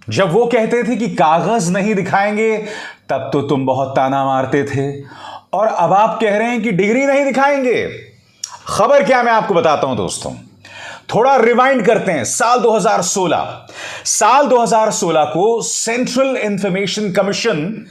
जब वो कहते थे कि कागज नहीं दिखाएंगे तब तो तुम बहुत ताना मारते थे, और अब आप कह रहे हैं कि डिग्री नहीं दिखाएंगे। खबर क्या, मैं आपको बताता हूं दोस्तों। थोड़ा रिवाइंड करते हैं। साल 2016 को central information commission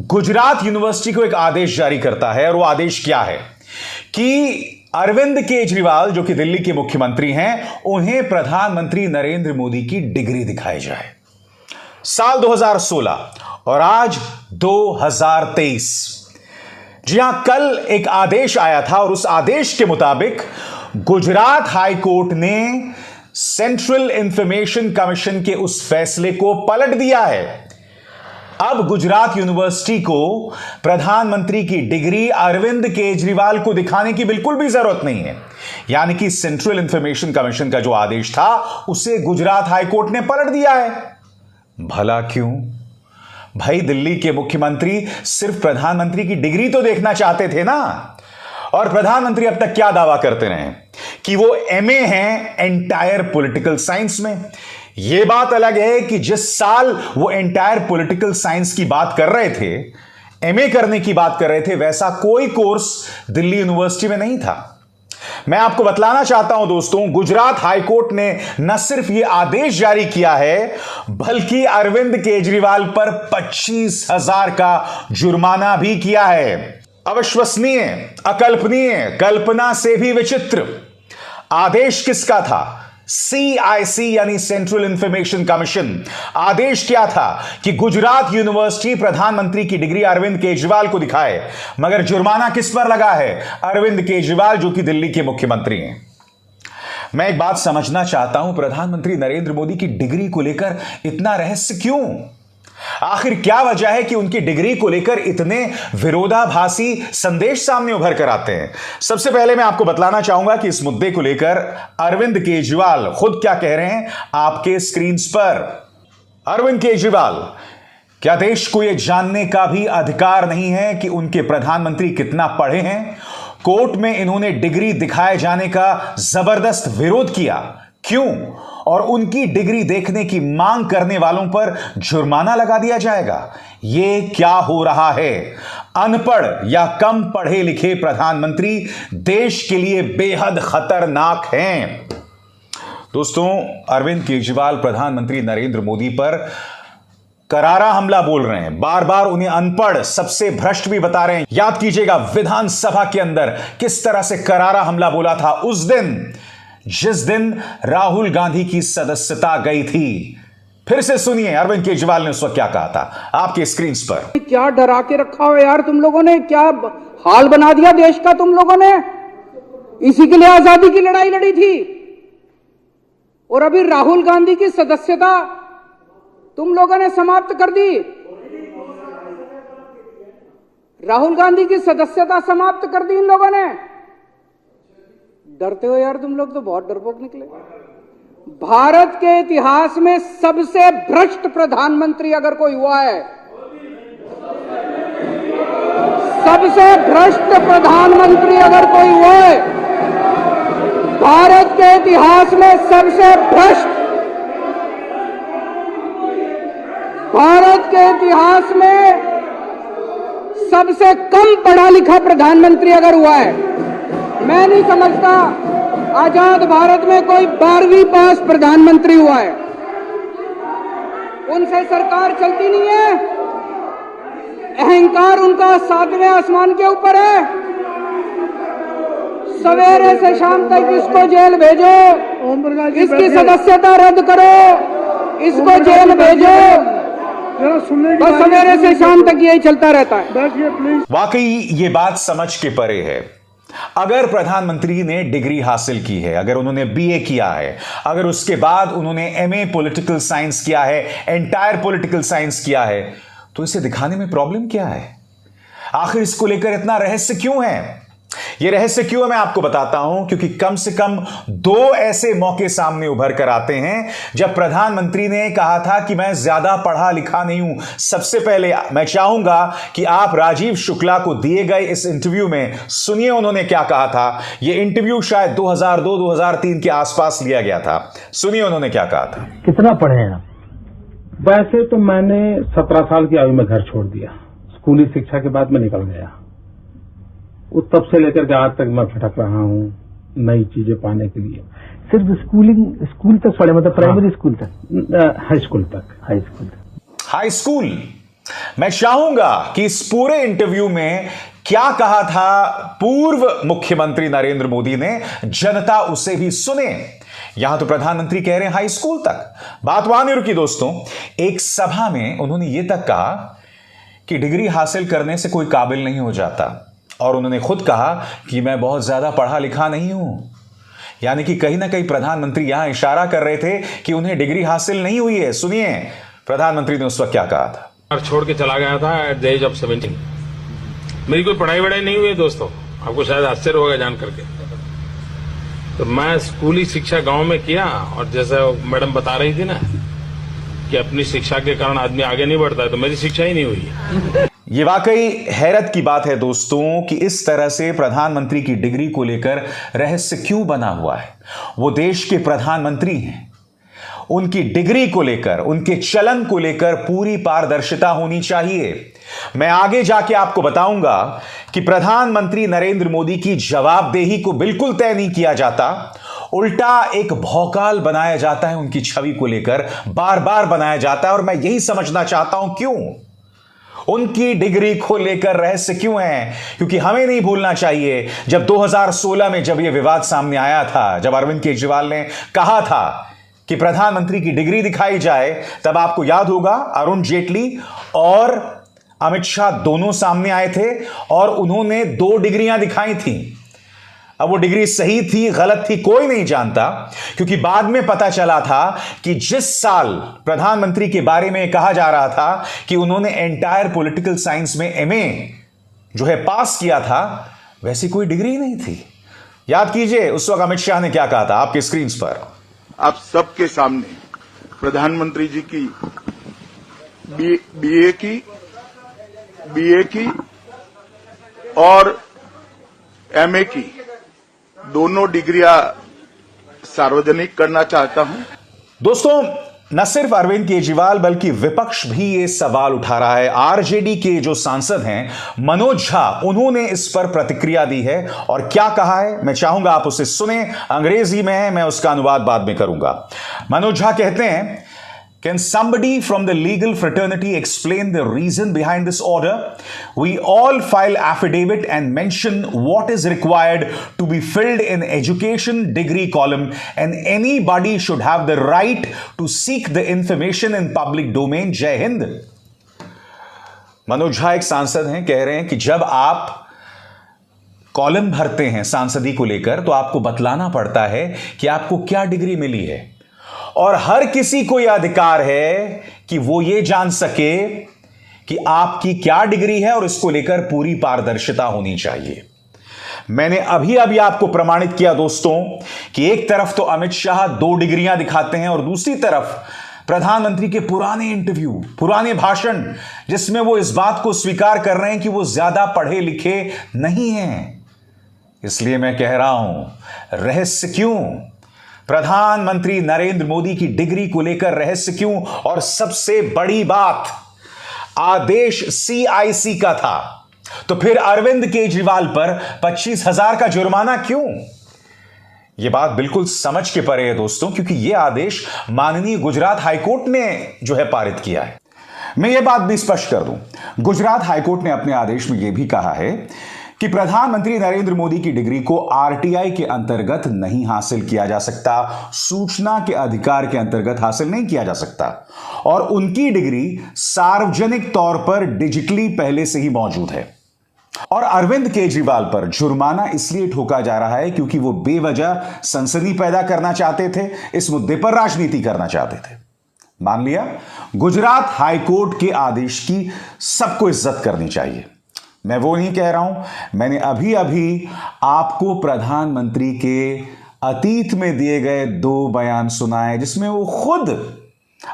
Gujarat university को एक आदेश जारी करता है, और वो आदेश क्या है कि अरविंद केजरीवाल जो कि दिल्ली के मुख्यमंत्री हैं, उन्हें प्रधानमंत्री नरेंद्र मोदी की डिग्री दिखाई जाए। साल 2016 और आज 2023। जी हां, कल एक आदेश आया था, और उस आदेश के मुताबिक गुजरात हाई कोर्ट ने सेंट्रल इंफॉर्मेशन कमीशन के उस फैसले को पलट दिया है। अब गुजरात यूनिवर्सिटी को प्रधानमंत्री की डिग्री अरविंद केजरीवाल को दिखाने की बिल्कुल भी जरूरत नहीं है। यानी कि सेंट्रल इंफॉर्मेशन कमीशन का जो आदेश था उसे गुजरात हाई कोर्ट ने पलट दिया है। भला क्यों? भाई, दिल्ली के मुख्यमंत्री सिर्फ प्रधानमंत्री की डिग्री तो देखना चाहते थे ना। और प्रधानमंत्री अब तक क्या दावा करते रहे कि वो एमए हैं एंटायर पॉलिटिकल साइंस में। यह बात अलग है कि जिस साल वो एंटायर पॉलिटिकल साइंस की बात कर रहे थे, एमए करने की बात कर रहे थे, वैसा कोई कोर्स दिल्ली यूनिवर्सिटी में नहीं था। मैं आपको बतलाना चाहता हूं दोस्तों, गुजरात हाईकोर्ट ने न सिर्फ यह आदेश जारी किया है, बल्कि अरविंद केजरीवाल पर 25,000 का जुर्माना भी किया है। अविश्वसनीय, अकल्पनीय, कल्पना से भी विचित्र। आदेश किसका था? CIC यानी सेंट्रल इंफॉर्मेशन कमीशन। आदेश क्या था कि गुजरात यूनिवर्सिटी प्रधानमंत्री की डिग्री अरविंद केजरीवाल को दिखाए, मगर जुर्माना किस पर लगा है? अरविंद केजरीवाल जो कि दिल्ली के मुख्यमंत्री हैं। मैं एक बात समझना चाहता हूं, प्रधानमंत्री नरेंद्र मोदी की डिग्री को लेकर इतना रहस्य क्यों? आखिर क्या वजह है कि उनकी डिग्री को लेकर इतने विरोधाभासी संदेश सामने उभर कर आते हैं? सबसे पहले मैं आपको बतलाना चाहूंगा कि इस मुद्दे को लेकर अरविंद केजरीवाल खुद क्या कह रहे हैं आपके स्क्रीन पर। अरविंद केजरीवाल, क्या देश को यह जानने का भी अधिकार नहीं है कि उनके प्रधानमंत्री कितना पढ़े हैं? कोर्ट में इन्होंने डिग्री दिखाए जाने का जबरदस्त विरोध किया, क्यों? और उनकी डिग्री देखने की मांग करने वालों पर जुर्माना लगा दिया जाएगा। यह क्या हो रहा है? अनपढ़ या कम पढ़े लिखे प्रधानमंत्री देश के लिए बेहद खतरनाक हैं। दोस्तों, अरविंद केजरीवाल प्रधानमंत्री नरेंद्र मोदी पर करारा हमला बोल रहे हैं, बार बार उन्हें अनपढ़, सबसे भ्रष्ट भी बता रहे हैं। याद कीजिएगा विधानसभा के अंदर किस तरह से करारा हमला बोला था उस दिन, जिस दिन राहुल गांधी की सदस्यता गई थी। फिर से सुनिए अरविंद केजरीवाल ने उस वक्त क्या कहा था आपके स्क्रीन पर। क्या डरा के रखा हो यार तुम लोगों ने, क्या हाल बना दिया देश का तुम लोगों ने। इसी के लिए आजादी की लड़ाई लड़ी थी, और अभी राहुल गांधी की सदस्यता तुम लोगों ने समाप्त कर दी। राहुल गांधी की सदस्यता समाप्त कर दी इन लोगों ने। डरते हो यार तुम लोग, तो बहुत डरपोक निकले। भारत के इतिहास में सबसे भ्रष्ट प्रधानमंत्री अगर कोई हुआ है, सबसे भ्रष्ट प्रधानमंत्री अगर कोई हुआ है, भारत के इतिहास में सबसे भ्रष्ट, भारत के इतिहास में सबसे कम पढ़ा लिखा प्रधानमंत्री अगर हुआ है, मैं नहीं समझता आजाद भारत में कोई 12वीं पास प्रधानमंत्री हुआ है। उनसे सरकार चलती नहीं है, अहंकार उनका 7वें आसमान के ऊपर है। सवेरे से शाम तक इसको जेल भेजो, इसकी सदस्यता रद्द करो, इसको जेल भेजो, बस सवेरे से शाम तक यही चलता रहता है। वाकई ये बात समझ के परे है। अगर प्रधानमंत्री ने डिग्री हासिल की है, अगर उन्होंने बीए किया है, अगर उसके बाद उन्होंने एमए पॉलिटिकल साइंस किया है, एंटायर पॉलिटिकल साइंस किया है, तो इसे दिखाने में प्रॉब्लम क्या है? आखिर इसको लेकर इतना रहस्य क्यों है? यह रहस्य क्यों है मैं आपको बताता हूं, क्योंकि कम से कम 2 ऐसे मौके सामने उभर कर आते हैं जब प्रधानमंत्री ने कहा था कि मैं ज्यादा पढ़ा लिखा नहीं हूं। सबसे पहले मैं चाहूंगा कि आप राजीव शुक्ला को दिए गए इस इंटरव्यू में सुनिए उन्होंने क्या कहा था। यह इंटरव्यू शायद 2002-2003 के आसपास लिया गया था। सुनिए उन्होंने क्या कहा था। कितना पढ़े हैं आप? वैसे तो मैंने 17 साल की आयु में घर छोड़ दिया। स्कूली शिक्षा के बाद मैं निकल गया। वो तब से लेकर के आज तक मैं भटक रहा हूँ नई चीजें पाने के लिए। सिर्फ स्कूल तक पढ़े, मतलब प्राइमरी स्कूल तक? हाई स्कूल तक। High school. मैं चाहूंगा कि इस पूरे इंटरव्यू में क्या कहा था पूर्व मुख्यमंत्री नरेंद्र मोदी ने, जनता उसे भी सुने। यहां तो प्रधानमंत्री कह रहे हैं हाई स्कूल तक। बात वहां नहीं रुकी दोस्तों। एक सभा में उन्होंने यह तक कहा कि डिग्री हासिल करने से कोई काबिल नहीं हो जाता, और उन्होंने खुद कहा कि मैं बहुत ज्यादा पढ़ा लिखा नहीं हूं। यानी कि कहीं ना कहीं प्रधानमंत्री यहां इशारा कर रहे थे कि उन्हें डिग्री हासिल नहीं हुई है। सुनिए प्रधानमंत्री ने उस वक्त क्या कहा था। छोड़ के चला गया था एट द एज ऑफ 17। मेरी कोई पढ़ाई वढ़ाई नहीं हुई है दोस्तों, आपको शायद आश्चर्य होगा जान करके। तो मैं स्कूली शिक्षा गांव में किया, और जैसे मैडम बता रही थी ना कि अपनी शिक्षा के कारण आदमी आगे नहीं बढ़ता है, तो मेरी शिक्षा ही नहीं हुई है। ये वाकई हैरत की बात है दोस्तों कि इस तरह से प्रधानमंत्री की डिग्री को लेकर रहस्य क्यों बना हुआ है। वो देश के प्रधानमंत्री हैं, उनकी डिग्री को लेकर, उनके चलन को लेकर पूरी पारदर्शिता होनी चाहिए। मैं आगे जाके आपको बताऊंगा कि प्रधानमंत्री नरेंद्र मोदी की जवाबदेही को बिल्कुल तय नहीं किया जाता, उल्टा एक भौकाल बनाया जाता है उनकी छवि को लेकर, बार बार बनाया जाता है। और मैं यही समझना चाहता हूं क्यों उनकी डिग्री को लेकर रहस्य क्यों है। क्योंकि हमें नहीं भूलना चाहिए जब 2016 में जब यह विवाद सामने आया था, जब अरविंद केजरीवाल ने कहा था कि प्रधानमंत्री की डिग्री दिखाई जाए, तब आपको याद होगा अरुण जेटली और अमित शाह दोनों सामने आए थे और उन्होंने 2 डिग्रियां दिखाई थी। अब वो डिग्री सही थी गलत थी कोई नहीं जानता, क्योंकि बाद में पता चला था कि जिस साल प्रधानमंत्री के बारे में कहा जा रहा था कि उन्होंने एंटायर पॉलिटिकल साइंस में एमए जो है पास किया था, वैसी कोई डिग्री नहीं थी। याद कीजिए उस वक्त अमित शाह ने क्या कहा था आपके स्क्रीन पर। आप सबके सामने प्रधानमंत्री जी की बीए की और एमए की दोनों डिग्रियां सार्वजनिक करना चाहता हूं। दोस्तों न सिर्फ अरविंद केजरीवाल बल्कि विपक्ष भी ये सवाल उठा रहा है। आरजेडी के जो सांसद हैं मनोज झा, उन्होंने इस पर प्रतिक्रिया दी है और क्या कहा है मैं चाहूंगा आप उसे सुने। अंग्रेजी में है, मैं उसका अनुवाद बाद में करूंगा। मनोज झा कहते हैं, Can somebody from the legal fraternity explain the reason behind this order? We all file affidavit and mention what is required to be filled in education degree column, and anybody should have the right to seek the information in public domain. जय हिंद। मनोज झा एक सांसद हैं, कह रहे हैं कि जब आप कॉलम भरते हैं सांसदी को लेकर तो आपको बतलाना पड़ता है कि आपको क्या डिग्री मिली है, और हर किसी को यह अधिकार है कि वो ये जान सके कि आपकी क्या डिग्री है, और इसको लेकर पूरी पारदर्शिता होनी चाहिए। मैंने अभी अभी आपको प्रमाणित किया दोस्तों कि एक तरफ तो अमित शाह 2 डिग्रियां दिखाते हैं और दूसरी तरफ प्रधानमंत्री के पुराने इंटरव्यू, पुराने भाषण, जिसमें वो इस बात को स्वीकार कर रहे हैं कि वो ज्यादा पढ़े लिखे नहीं हैं। इसलिए मैं कह रहा हूं रहस्य क्यों, प्रधानमंत्री नरेंद्र मोदी की डिग्री को लेकर रहस्य क्यों। और सबसे बड़ी बात, आदेश सीआईसी का था, तो फिर अरविंद केजरीवाल पर 25,000 का जुर्माना क्यों। यह बात बिल्कुल समझ के परे है दोस्तों, क्योंकि यह आदेश माननीय गुजरात हाईकोर्ट ने जो है पारित किया है। मैं यह बात भी स्पष्ट कर दूं, गुजरात हाईकोर्ट ने अपने आदेश में यह भी कहा है कि प्रधानमंत्री नरेंद्र मोदी की डिग्री को आरटीआई के अंतर्गत नहीं हासिल किया जा सकता, सूचना के अधिकार के अंतर्गत हासिल नहीं किया जा सकता, और उनकी डिग्री सार्वजनिक तौर पर डिजिटली पहले से ही मौजूद है। और अरविंद केजरीवाल पर जुर्माना इसलिए ठोका जा रहा है क्योंकि वो बेवजह सनसनी पैदा करना चाहते थे, इस मुद्दे पर राजनीति करना चाहते थे। मान लिया, गुजरात हाईकोर्ट के आदेश की सबको इज्जत करनी चाहिए। मैं वो नहीं कह रहा हूं, मैंने अभी अभी आपको प्रधानमंत्री के अतीत में दिए गए 2 बयान सुनाए जिसमें वो खुद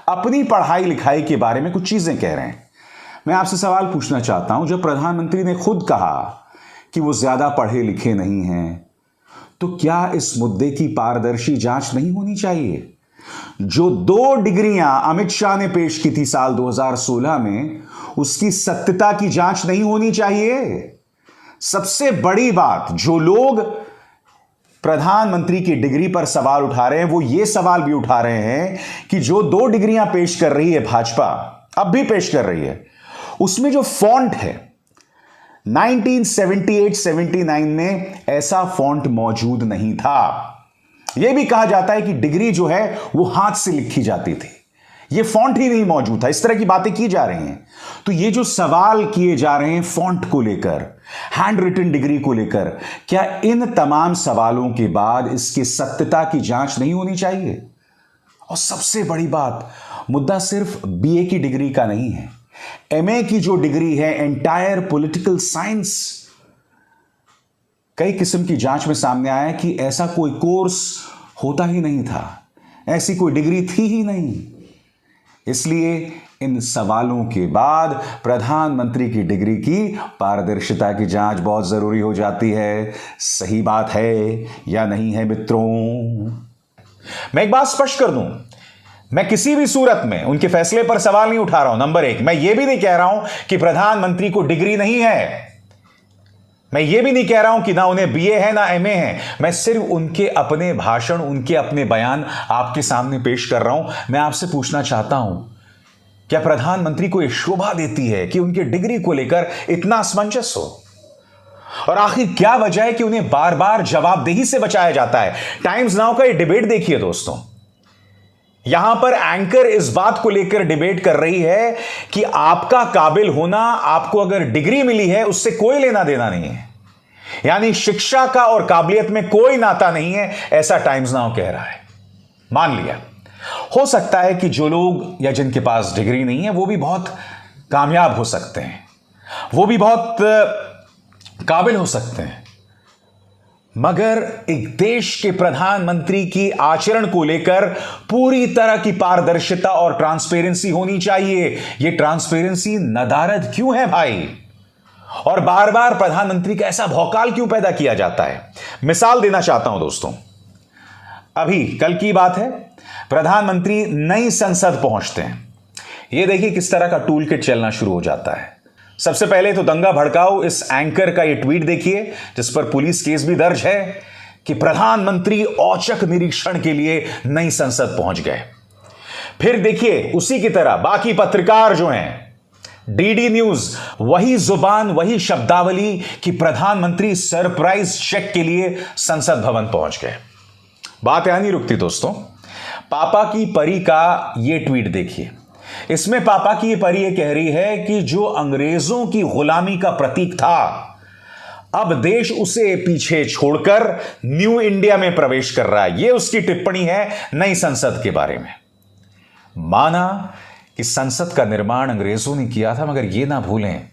अपनी पढ़ाई लिखाई के बारे में कुछ चीजें कह रहे हैं। मैं आपसे सवाल पूछना चाहता हूं, जब प्रधानमंत्री ने खुद कहा कि वो ज्यादा पढ़े लिखे नहीं हैं, तो क्या इस मुद्दे की पारदर्शी जांच नहीं होनी चाहिए? जो 2 डिग्रियां अमित शाह ने पेश की थी साल 2016 में, उसकी सत्यता की जांच नहीं होनी चाहिए। सबसे बड़ी बात, जो लोग प्रधानमंत्री की डिग्री पर सवाल उठा रहे हैं, वो ये सवाल भी उठा रहे हैं कि जो 2 डिग्रियां पेश कर रही है भाजपा, अब भी पेश कर रही है, उसमें जो फॉन्ट है 1978-79 में ऐसा फॉन्ट मौजूद नहीं था। यह भी कहा जाता है कि डिग्री जो है वो हाथ से लिखी जाती थी, ये फॉन्ट ही नहीं मौजूद था। इस तरह की बातें की जा रही हैं। तो ये जो सवाल किए जा रहे हैं फॉन्ट को लेकर, हैंड रिटन डिग्री को लेकर, क्या इन तमाम सवालों के बाद इसकी सत्यता की जांच नहीं होनी चाहिए? और सबसे बड़ी बात, मुद्दा सिर्फ बीए की डिग्री का नहीं है, एमए की जो डिग्री है, एंटायर पॉलिटिकल साइंस, कई किस्म की जांच में सामने आया कि ऐसा कोई कोर्स होता ही नहीं था, ऐसी कोई डिग्री थी ही नहीं। इसलिए इन सवालों के बाद प्रधानमंत्री की डिग्री की पारदर्शिता की जांच बहुत जरूरी हो जाती है। सही बात है या नहीं है मित्रों? मैं एक बात स्पष्ट कर दूं, मैं किसी भी सूरत में उनके फैसले पर सवाल नहीं उठा रहा हूं। नंबर 1, मैं यह भी नहीं कह रहा हूं कि प्रधानमंत्री को डिग्री नहीं है, मैं यह भी नहीं कह रहा हूं कि ना उन्हें बीए है ना एमए है। मैं सिर्फ उनके अपने भाषण, उनके अपने बयान आपके सामने पेश कर रहा हूं। मैं आपसे पूछना चाहता हूं, क्या प्रधानमंत्री को यह शोभा देती है कि उनके डिग्री को लेकर इतना असमंजस हो? और आखिर क्या वजह है कि उन्हें बार बार जवाबदेही से बचाया जाता है? टाइम्स नाउ का यह डिबेट देखिए दोस्तों, यहां पर एंकर इस बात को लेकर डिबेट कर रही है कि आपका काबिल होना, आपको अगर डिग्री मिली है, उससे कोई लेना देना नहीं है, यानी शिक्षा का और काबिलियत में कोई नाता नहीं है, ऐसा टाइम्स नाउ कह रहा है। मान लिया, हो सकता है कि जो लोग या जिनके पास डिग्री नहीं है वो भी बहुत कामयाब हो सकते हैं, वो भी बहुत काबिल हो सकते हैं, मगर एक देश के प्रधानमंत्री की आचरण को लेकर पूरी तरह की पारदर्शिता और ट्रांसपेरेंसी होनी चाहिए। यह ट्रांसपेरेंसी नदारद क्यों है भाई? और बार बार प्रधानमंत्री का ऐसा भौकाल क्यों पैदा किया जाता है? मिसाल देना चाहता हूं दोस्तों, अभी कल की बात है, प्रधानमंत्री नई संसद पहुंचते हैं। यह देखिए किस तरह का टूल किट चलना शुरू हो जाता है। सबसे पहले तो दंगा भड़काओ इस एंकर का यह ट्वीट देखिए, जिस पर पुलिस केस भी दर्ज है कि प्रधानमंत्री औचक निरीक्षण के लिए नई संसद पहुंच गए। फिर देखिए उसी की तरह बाकी पत्रकार जो हैं, डीडी न्यूज, वही जुबान वही शब्दावली कि प्रधानमंत्री सरप्राइज चेक के लिए संसद भवन पहुंच गए। बात यहां नहीं रुकती दोस्तों, पापा की परी का यह ट्वीट देखिए। इसमें पापा की परी यह कह रही है कि जो अंग्रेजों की गुलामी का प्रतीक था, अब देश उसे पीछे छोड़कर न्यू इंडिया में प्रवेश कर रहा है। यह उसकी टिप्पणी है नई संसद के बारे में। माना कि संसद का निर्माण अंग्रेजों ने किया था, मगर यह ना भूलें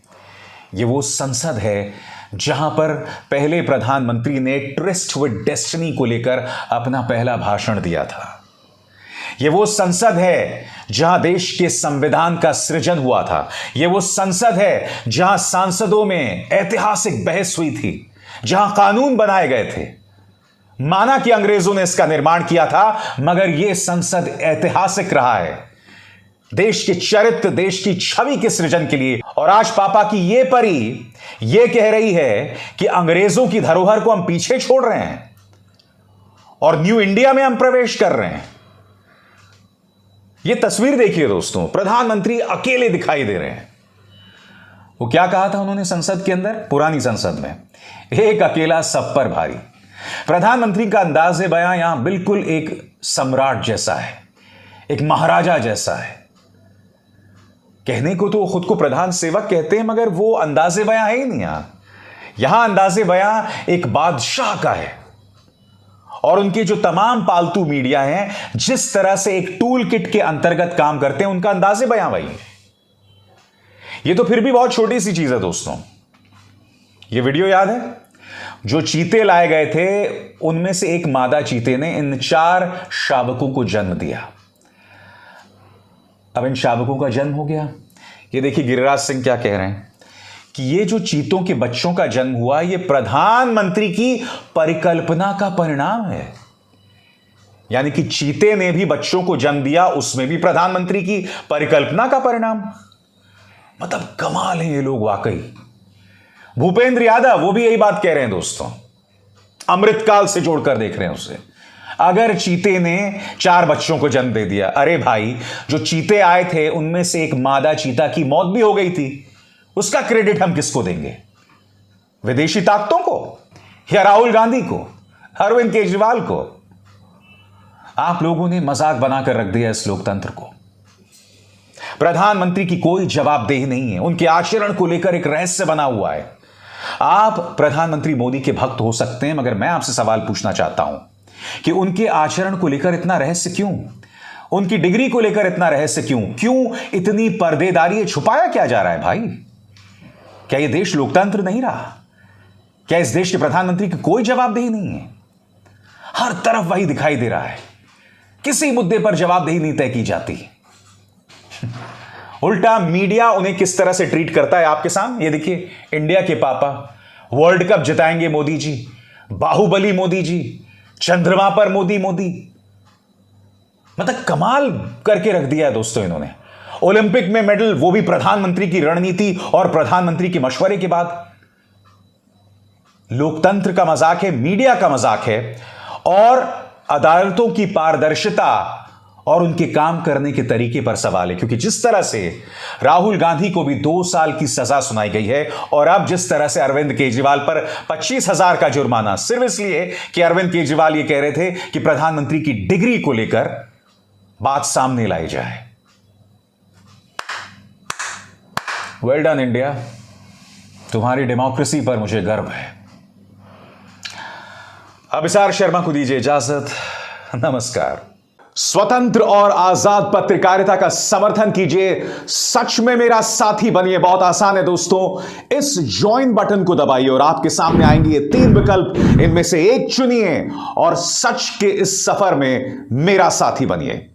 यह वो संसद है जहां पर पहले प्रधानमंत्री ने ट्रिस्ट विद डेस्टिनी को लेकर अपना पहला भाषण दिया था। यह वो संसद है जहां देश के संविधान का सृजन हुआ था। यह वो संसद है जहां सांसदों में ऐतिहासिक बहस हुई थी, जहां कानून बनाए गए थे। माना कि अंग्रेजों ने इसका निर्माण किया था, मगर यह संसद ऐतिहासिक रहा है देश के चरित्र, देश की छवि के सृजन के लिए। और आज पापा की यह परी यह कह रही है कि अंग्रेजों की धरोहर को हम पीछे छोड़ रहे हैं और न्यू इंडिया में हम प्रवेश कर रहे हैं। यह तस्वीर देखिए दोस्तों, प्रधानमंत्री अकेले दिखाई दे रहे हैं। वो क्या कहा था उन्होंने संसद के अंदर, पुरानी संसद में, एक अकेला सब पर भारी। प्रधानमंत्री का अंदाज़े बयां यहां बिल्कुल एक सम्राट जैसा है, एक महाराजा जैसा है। कहने को तो खुद को प्रधान सेवक कहते हैं, मगर वो अंदाज़े बयां है ही नहीं। यहां अंदाज़े बयां एक बादशाह का है। और उनके जो तमाम पालतू मीडिया हैं, जिस तरह से एक टूल किट के अंतर्गत काम करते हैं, उनका अंदाज़े बयां वही है। ये तो फिर भी बहुत छोटी सी चीज है दोस्तों। ये वीडियो याद है, जो चीते लाए गए थे उनमें से एक मादा चीते ने इन 4 शावकों को जन्म दिया। अब इन शावकों का जन्म हो गया। ये देखिए गिरिराज सिंह क्या कह रहे हैं कि ये जो चीतों के बच्चों का जन्म हुआ, ये प्रधानमंत्री की परिकल्पना का परिणाम है। यानी कि चीते ने भी बच्चों को जन्म दिया, उसमें भी प्रधानमंत्री की परिकल्पना का परिणाम। मतलब कमाल है ये लोग वाकई। भूपेंद्र यादव वो भी यही बात कह रहे हैं दोस्तों, अमृतकाल से जोड़कर देख रहे हैं उसे। अगर चीते ने 4 बच्चों को जन्म दे दिया, अरे भाई जो चीते आए थे उनमें से एक मादा चीता की मौत भी हो गई थी, उसका क्रेडिट हम किसको देंगे? विदेशी ताकतों को या राहुल गांधी को, अरविंद केजरीवाल को? आप लोगों ने मजाक बनाकर रख दिया इस लोकतंत्र को। प्रधानमंत्री की कोई जवाबदेही नहीं है, उनके आचरण को लेकर एक रहस्य बना हुआ है। आप प्रधानमंत्री मोदी के भक्त हो सकते हैं, मगर मैं आपसे सवाल पूछना चाहता हूं कि उनके आचरण को लेकर इतना रहस्य क्यों? उनकी डिग्री को लेकर इतना रहस्य क्यों? क्यों इतनी पर्देदारी? छुपाया क्या जा रहा है भाई? क्या यह देश लोकतंत्र नहीं रहा? क्या इस देश के प्रधानमंत्री की कोई जवाबदेही नहीं है? हर तरफ वही दिखाई दे रहा है, किसी मुद्दे पर जवाबदेही नहीं तय की जाती। उल्टा मीडिया उन्हें किस तरह से ट्रीट करता है आपके सामने ये देखिए। इंडिया के पापा, वर्ल्ड कप जिताएंगे मोदी जी, बाहुबली मोदी जी, चंद्रमा पर मोदी मोदी। मतलब कमाल करके रख दिया है दोस्तों इन्होंने। ओलंपिक में मेडल, वो भी प्रधानमंत्री की रणनीति और प्रधानमंत्री के मशवरे के बाद। लोकतंत्र का मजाक है, मीडिया का मजाक है, और अदालतों की पारदर्शिता और उनके काम करने के तरीके पर सवाल है। क्योंकि जिस तरह से राहुल गांधी को भी 2 साल की सजा सुनाई गई है, और अब जिस तरह से अरविंद केजरीवाल पर 25,000 का जुर्माना, सिर्फ इसलिए कि अरविंद केजरीवाल ये कह रहे थे कि प्रधानमंत्री की डिग्री को लेकर बात सामने लाई जाए। वेल डन इंडिया, तुम्हारी डेमोक्रेसी पर मुझे गर्व है। अभिसार शर्मा को दीजिए इजाजत, नमस्कार। स्वतंत्र और आजाद पत्रकारिता का समर्थन कीजिए, सच में मेरा साथी बनिए। बहुत आसान है दोस्तों, इस ज्वाइन बटन को दबाइए और आपके सामने आएंगे ये 3 विकल्प, इनमें से एक चुनिए और सच के इस सफर में मेरा साथी बनिए।